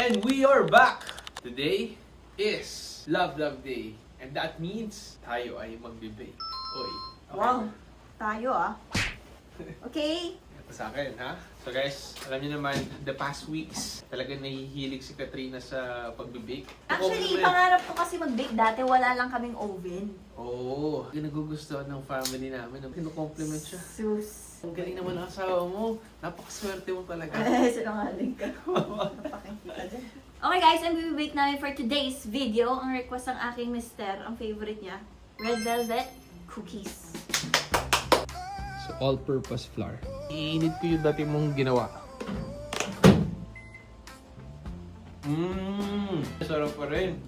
And we are back! Today is Love Day. And that means tayo ay magbe-bake. Oy. Okay. Wow, tayo Okay. Ito sa akin, ha? So guys, alam niyo naman, the past weeks, talagang nahihilig si Katrina sa pagbe-bake. Actually, pangarap ko kasi mag-bake dati, wala lang kaming oven. Oo. Yung nagugustuhan ng family namin. Kino-compliment siya. Sus. Ang galing naman ang asawa mo. Napakaswerte mo talaga. Sinungaling ka. Napakikita dyan. Okay guys, ang bibibake namin for today's video. Ang request ng aking mister, ang favorite niya, red velvet cookies. So, all-purpose flour. Iinit ko yung dati mong ginawa. Sarap pa rin.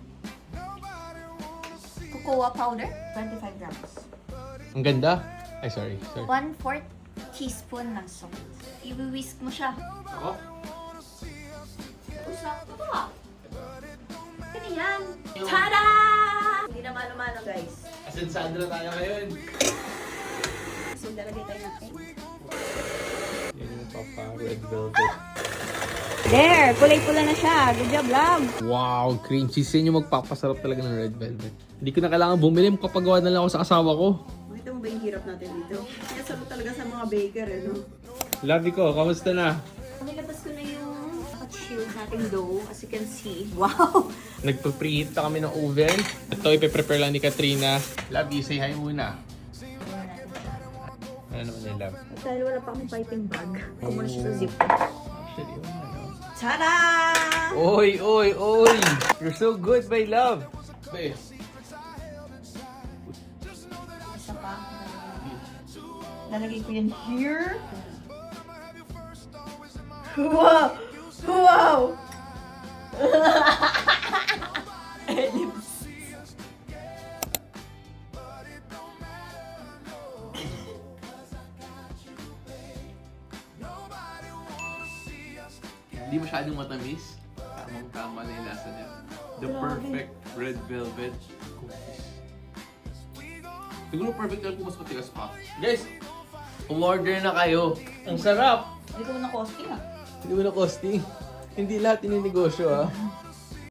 Cocoa powder, 25 grams. Ang ganda. Ay, sorry. 1/4 teaspoon ng salt. I-whisk mo siya. Ako? Sakto ba? Kaya yan. Tada! Hindi na mano-mano guys. As in, Sandra tayo ngayon. So, lalagay tayo natin. Yan yung papa, red velvet. There! Kulay-pula na siya. Good job, love. Wow, cream cheese. Yan yung magpapasarap talaga ng red velvet. Hindi ko na kailangan bumili. Kapagawa na lang ako sa asawa ko. Makita mo ba yung hirap natin dito? Kaya sabi talaga sa mga baker, no? Love ko, kamusta na? Pagkatapos ko na yung chill nating dough. As you can see. Wow! Nagpa-preheat na kami ng oven. Ito, ipe-prepare lang ni Katrina. Love, you say hi muna. Ano naman yung love? At dahil wala pa akong piping bag, kumuna siya sa zip. Actually, ano? Tada! Oy, oy, oy! You're so good, my love! Bes. Isa pa. Lalagay ko yan here. Wow! Wow! Ellipse. Hindi masyadong matamis. Tamang-tama na yung lasa niya. The perfect red velvet cookies. Siguro perfect lang kung mas matigas pa. Guys, umorder na kayo. Ang sarap! Hindi ko na costing Hindi mo na costing. Hindi lahat ininegosyo, ha?